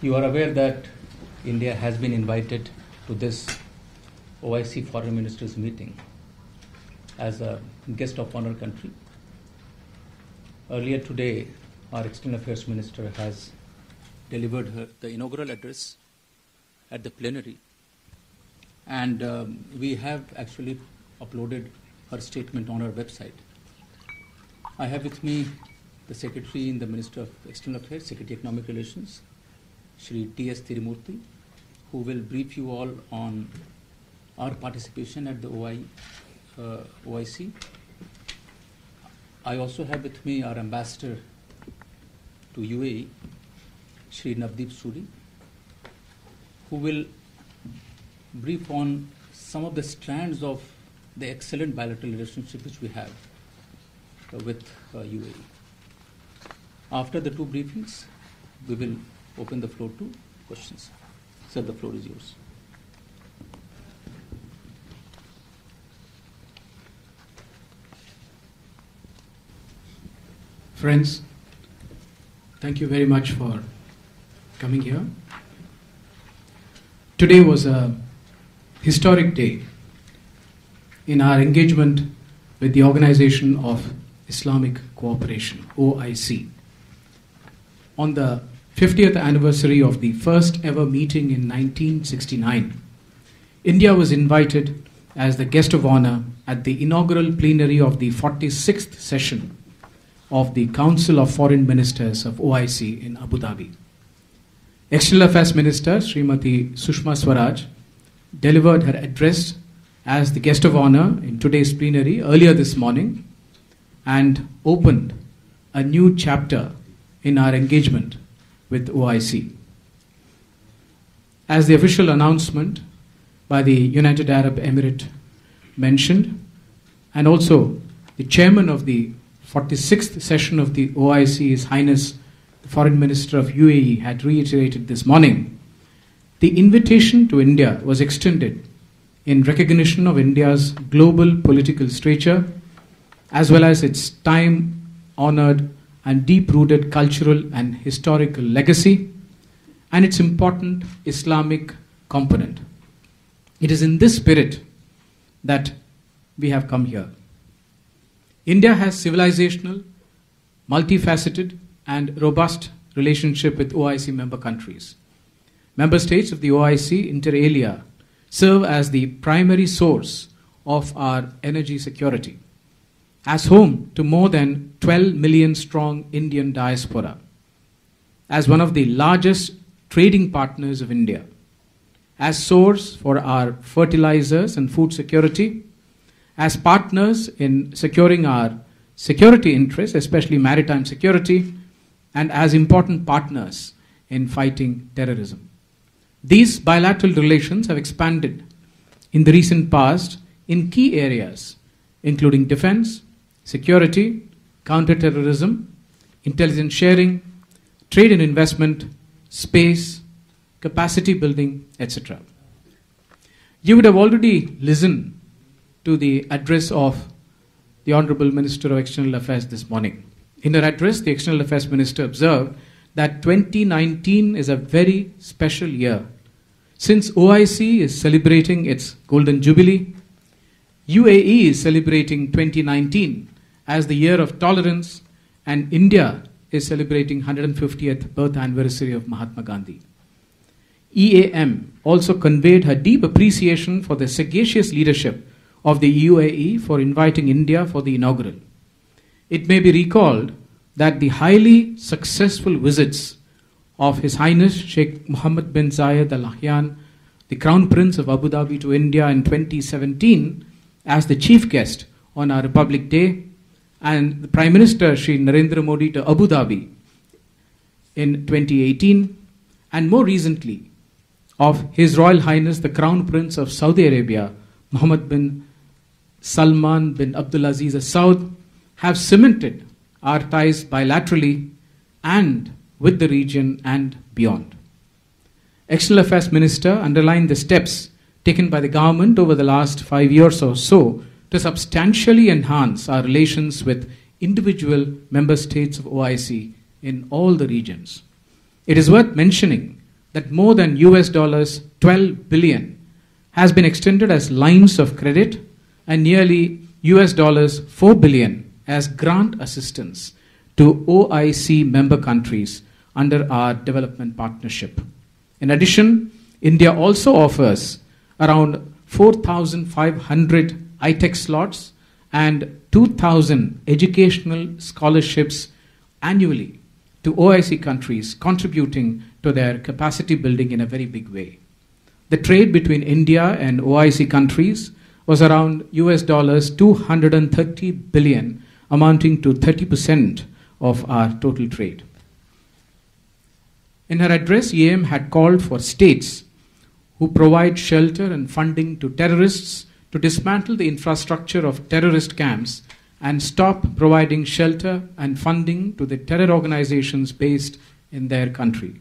You are aware that India has been invited to this OIC Foreign Ministers meeting as a guest of honor country. Earlier today, our External Affairs Minister has delivered the inaugural address at the plenary, and we have actually uploaded her statement on our website. I have with me the Secretary in the Minister of External Affairs, Secretary Economic Relations, Shri T.S. Tirumurthy, who will brief you all on our participation at the OIC. I also have with me our Ambassador to UAE, Shri Navdeep Suri, who will brief on some of the strands of the excellent bilateral relationship which we have with UAE. After the two briefings, we will open the floor to questions. Sir, the floor is yours. Friends, thank you very much for coming here. Today was a historic day in our engagement with the Organization of Islamic Cooperation, OIC. On the 50th anniversary of the first ever meeting in 1969, India was invited as the guest of honor at the inaugural plenary of the 46th session of the Council of Foreign Ministers of OIC in Abu Dhabi. External Affairs Minister Srimati Sushma Swaraj delivered her address as the guest of honor in today's plenary earlier this morning and opened a new chapter in our engagement with OIC. As the official announcement by the United Arab Emirates mentioned, and also the chairman of the 46th session of the OIC, His Highness the Foreign Minister of UAE, had reiterated this morning, the invitation to India was extended in recognition of India's global political stature, as well as its time-honored and deep-rooted cultural and historical legacy, and its important Islamic component. It is in this spirit that we have come here. India has civilizational, multifaceted, and robust relationship with OIC member countries. Member states of the OIC, inter alia, serve as the primary source of our energy security, as home to more than 12 million strong Indian diaspora, as one of the largest trading partners of India, as source for our fertilizers and food security, as partners in securing our security interests, especially maritime security, and as important partners in fighting terrorism. These bilateral relations have expanded in the recent past in key areas, including defense, security, counterterrorism, intelligence sharing, trade and investment, space, capacity building, etc. You would have already listened to the address of the Honorable Minister of External Affairs this morning. In her address, the External Affairs Minister observed that 2019 is a very special year. Since OIC is celebrating its Golden Jubilee, UAE is celebrating 2019 as the year of tolerance, and India is celebrating 150th birth anniversary of Mahatma Gandhi. EAM also conveyed her deep appreciation for the sagacious leadership of the UAE for inviting India for the inaugural. It may be recalled that the highly successful visits of His Highness Sheikh Mohammed bin Zayed Al Nahyan, the Crown Prince of Abu Dhabi, to India in 2017 as the chief guest on our Republic Day, and the Prime Minister Shri Narendra Modi to Abu Dhabi in 2018, and more recently of His Royal Highness the Crown Prince of Saudi Arabia, Mohammed bin Salman bin Abdulaziz Al Saud, have cemented our ties bilaterally and with the region and beyond. External Affairs Minister underlined the steps taken by the government over the last 5 years or so to substantially enhance our relations with individual member states of OIC in all the regions. It is worth mentioning that more than US dollars 12 billion has been extended as lines of credit and nearly US dollars 4 billion as grant assistance to OIC member countries under our development partnership. In addition, India also offers around 4,500 high-tech slots and 2,000 educational scholarships annually to OIC countries, contributing to their capacity building in a very big way. The trade between India and OIC countries was around US dollars 230 billion, amounting to 30% of our total trade. In her address, EAM had called for states who provide shelter and funding to terrorists to dismantle the infrastructure of terrorist camps and stop providing shelter and funding to the terror organizations based in their country.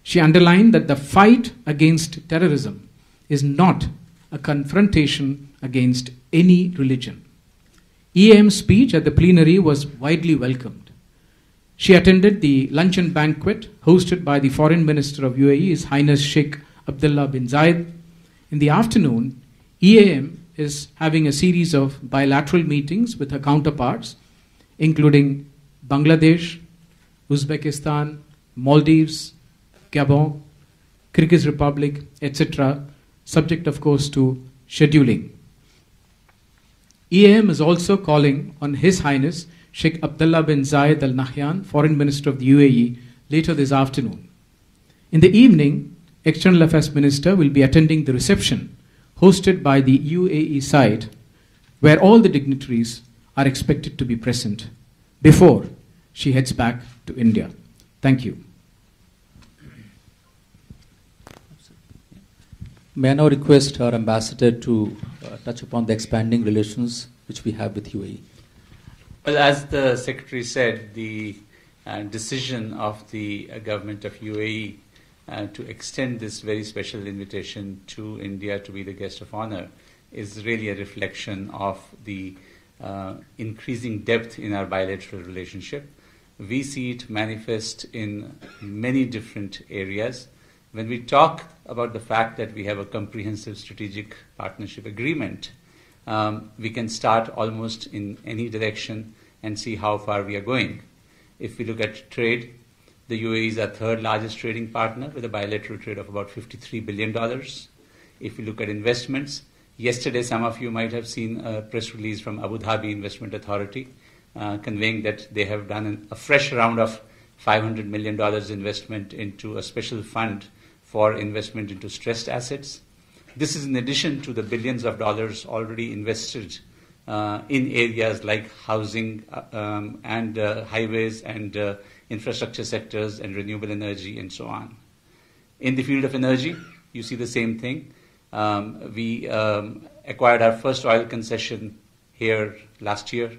She underlined that the fight against terrorism is not a confrontation against any religion. EAM's speech at the plenary was widely welcomed. She attended the luncheon banquet hosted by the Foreign Minister of UAE, His Highness Sheikh Abdullah bin Zayed. In the afternoon, EAM is having a series of bilateral meetings with her counterparts, including Bangladesh, Uzbekistan, Maldives, Gabon, Kyrgyz Republic, etc., subject, of course, to scheduling. EAM is also calling on His Highness Sheikh Abdullah bin Zayed Al Nahyan, Foreign Minister of the UAE, later this afternoon. In the evening, External Affairs Minister will be attending the reception hosted by the UAE side, where all the dignitaries are expected to be present before she heads back to India. Thank you. May I now request our ambassador to touch upon the expanding relations which we have with UAE. Well, as the Secretary said, the decision of the government of UAE to extend this very special invitation to India to be the guest of honor is really a reflection of the increasing depth in our bilateral relationship. We see it manifest in many different areas. When we talk about the fact that we have a comprehensive strategic partnership agreement, we can start almost in any direction and see how far we are going. If we look at trade, the UAE is our third largest trading partner with a bilateral trade of about $53 billion. If we look at investments, yesterday some of you might have seen a press release from Abu Dhabi Investment Authority conveying that they have done a fresh round of $500 million investment into a special fund for investment into stressed assets. This is in addition to the billions of dollars already invested in areas like housing and highways and infrastructure sectors and renewable energy and so on. In the field of energy, you see the same thing. We acquired our first oil concession here last year,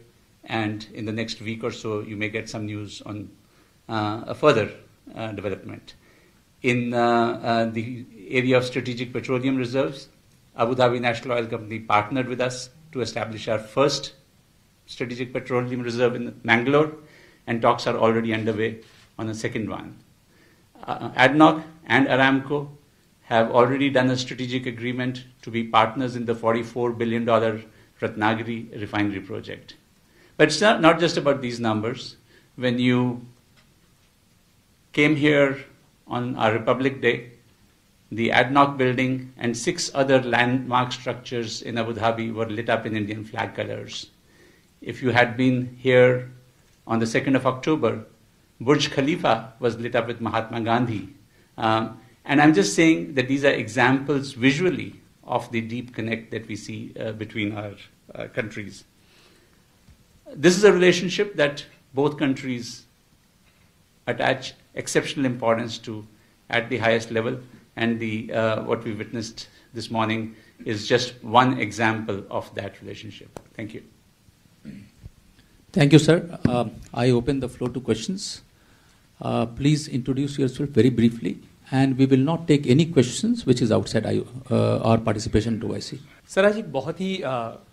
and in the next week or so, you may get some news on a further development. In the area of strategic petroleum reserves, Abu Dhabi National Oil Company partnered with us to establish our first strategic petroleum reserve in Mangalore, and talks are already underway on a second one. ADNOC and Aramco have already done a strategic agreement to be partners in the $44 billion Ratnagiri refinery project. But it's not just about these numbers. When you came here on our Republic Day, the ADNOC building and 6 other landmark structures in Abu Dhabi were lit up in Indian flag colors. If you had been here on the 2nd of October, Burj Khalifa was lit up with Mahatma Gandhi. And I'm just saying that these are examples visually of the deep connect that we see between our countries. This is a relationship that both countries attach exceptional importance to at the highest level, and what we witnessed this morning is just one example of that relationship. Thank you. Thank you, sir. I open the floor to questions. Please introduce yourself very briefly, and we will not take any questions which is outside our participation to OIC. Sir, आज एक बहुत ही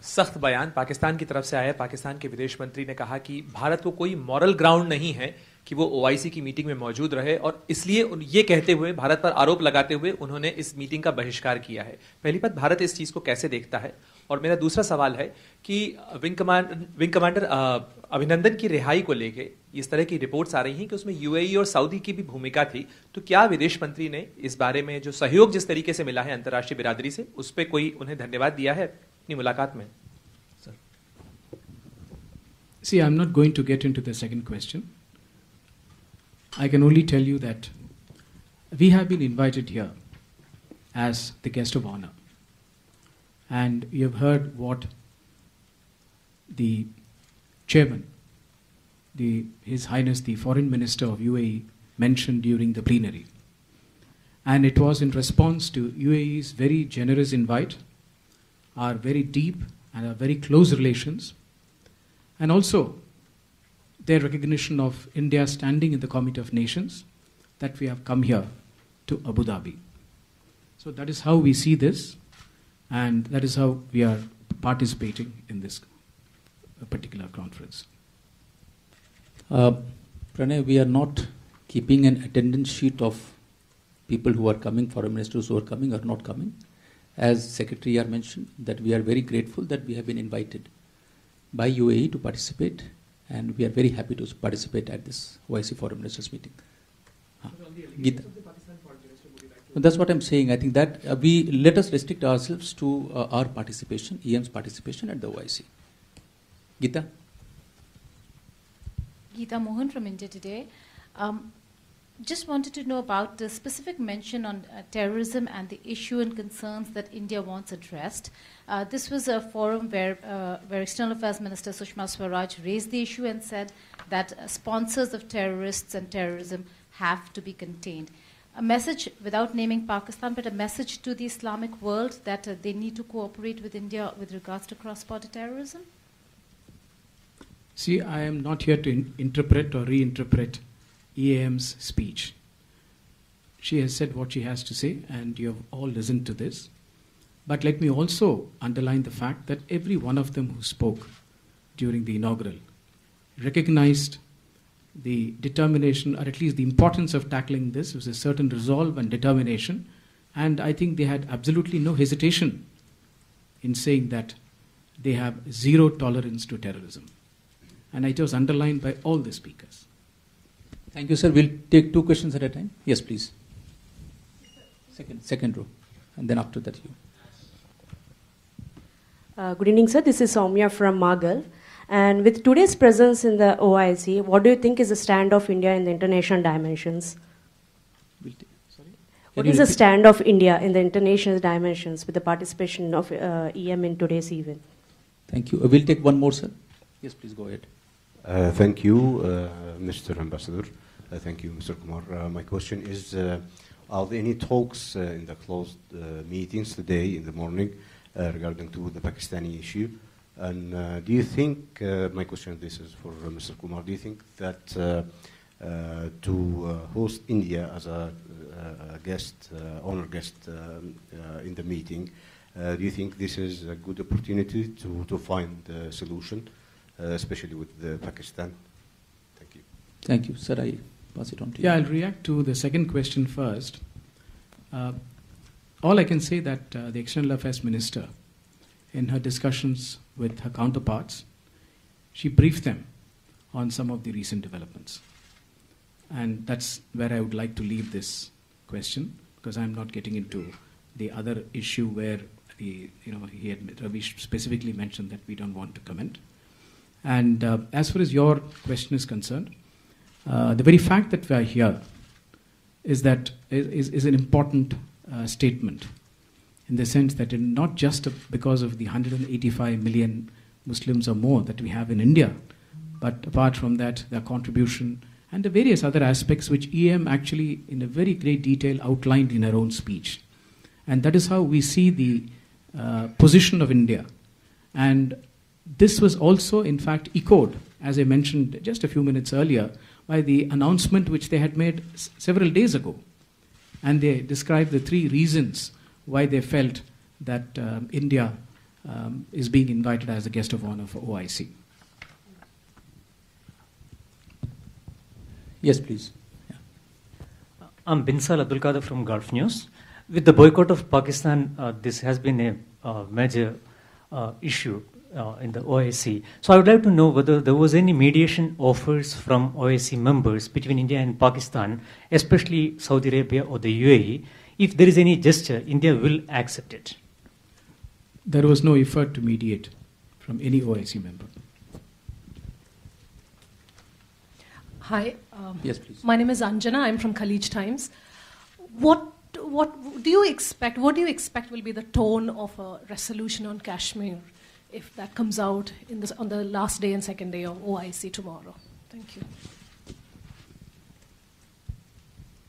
सख्त बयान पाकिस्तान की तरफ से आया है. पाकिस्तान के विदेश मंत्री ने कहा कि भारत को कोई मॉरल ग्राउंड नहीं है कि वो OIC की मीटिंग में मौजूद रहे, और इसलिए ये कहते हुए, भारत पर आरोप लगाते हुए उन्होंने इस मीटिंग का बहिष्कार किया है। पहली बात, भारत इस चीज़ को कैसे देखता है? और मेरा दूसरा सवाल है कि विंग कमांडर अभिनंदन की रिहाई को लेके इस तरह की रिपोर्ट्स आ रही हैं कि उसमें UAE और सऊदी की भी भूमिका थी, तो क्या विदेश मंत्री ने इस बारे में जो सहयोग जिस तरीके से मिला है अंतर्राष्ट्रीय बिरादरी से, उस पर कोई उन्हें धन्यवाद दिया है अपनी मुलाकात में? See, I'm not going to get into the second question. I can only tell you that we have been invited here as the guest of honor. And you have heard what the chairman, His Highness the Foreign Minister of UAE, mentioned during the plenary. And it was in response to UAE's very generous invite, our very deep and our very close relations, and also their recognition of India's standing in the Committee of Nations, that we have come here to Abu Dhabi. So that is how we see this, and that is how we are participating in this particular conference. Pranay, we are not keeping an attendance sheet of people who are coming, foreign ministers who are coming or not coming. As Secretary R mentioned, that we are very grateful that we have been invited by UAE to participate, and we are very happy to participate at this OIC Foreign Ministers meeting. Geeta. That's what I'm saying. I think that we let us restrict ourselves to our participation, EM's participation at the OIC. Geeta? Geeta Mohan from India Today. Just wanted to know about the specific mention on terrorism and the issue and concerns that India wants addressed. This was a forum where External Affairs Minister Sushma Swaraj raised the issue and said that sponsors of terrorists and terrorism have to be contained. A message, without naming Pakistan, but a message to the Islamic world that they need to cooperate with India with regards to cross-border terrorism? See, I am not here to interpret or reinterpret EAM's speech. She has said what she has to say, and you have all listened to this. But let me also underline the fact that every one of them who spoke during the inaugural recognized the determination, or at least the importance of tackling this, with a certain resolve and determination. And I think they had absolutely no hesitation in saying that they have zero tolerance to terrorism. And it was underlined by all the speakers. Thank you, sir. We'll take two questions at a time. Yes, please. Second row. And then after that, you. Good evening, sir. This is Soumya from Magal. And with today's presence in the OIC, what do you think is the stand of India in the international dimensions? What is the stand of India in the international dimensions with the participation of EM in today's event? Thank you. We'll take one more, sir. Yes, please go ahead. Thank you, Mr. Ambassador. Thank you, Mr. Kumar. My question is, are there any talks in the closed meetings today in the morning regarding to the Pakistani issue? And do you think, my question this is for Mr. Kumar, do you think that to host India as a guest, honor guest in the meeting, do you think this is a good opportunity to find a solution, especially with Pakistan? Thank you. Thank you. Sir, I pass it on to you. Yeah, I'll react to the second question first. All I can say that the External Affairs Minister, in her discussions with her counterparts, she briefed them on some of the recent developments. And that's where I would like to leave this question, because I'm not getting into the other issue where Ravi specifically mentioned that we don't want to comment. And as far as your question is concerned, the very fact that we are here is an important statement, in the sense that not just because of the 185 million Muslims or more that we have in India, but apart from that, their contribution and the various other aspects which EM actually in a very great detail outlined in her own speech. And that is how we see the position of India. And this was also, in fact, echoed, as I mentioned just a few minutes earlier, by the announcement which they had made several days ago. And they described the three reasons why they felt that India is being invited as a guest of honor for OIC. Yes, please. Yeah. I'm Binsal Abdul Qadir from Gulf News. With the boycott of Pakistan, this has been a major issue in the OIC. So I would like to know whether there was any mediation offers from OIC members between India and Pakistan, especially Saudi Arabia or the UAE. If there is any gesture, India will accept it. There was no effort to mediate from any OIC member. Hi. Yes, please. My name is Anjana. I'm from Khalij Times. What do you expect? What do you expect will be the tone of a resolution on Kashmir if that comes out on the last day and second day of OIC tomorrow? Thank you.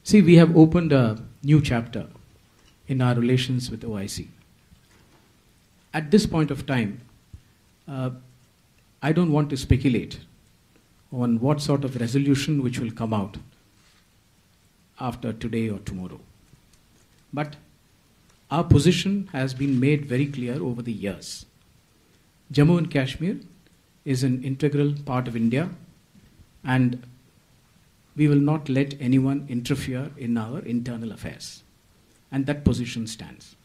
See, we have opened a new chapter in our relations with OIC. At this point of time, I don't want to speculate on what sort of resolution which will come out after today or tomorrow. But our position has been made very clear over the years. Jammu and Kashmir is an integral part of India, and we will not let anyone interfere in our internal affairs. And that position stands.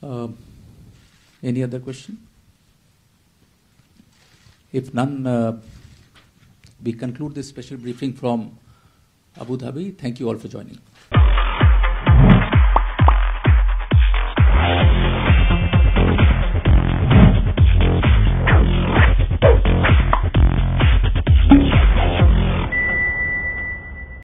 Any other question? If none, we conclude this special briefing from Abu Dhabi. Thank you all for joining.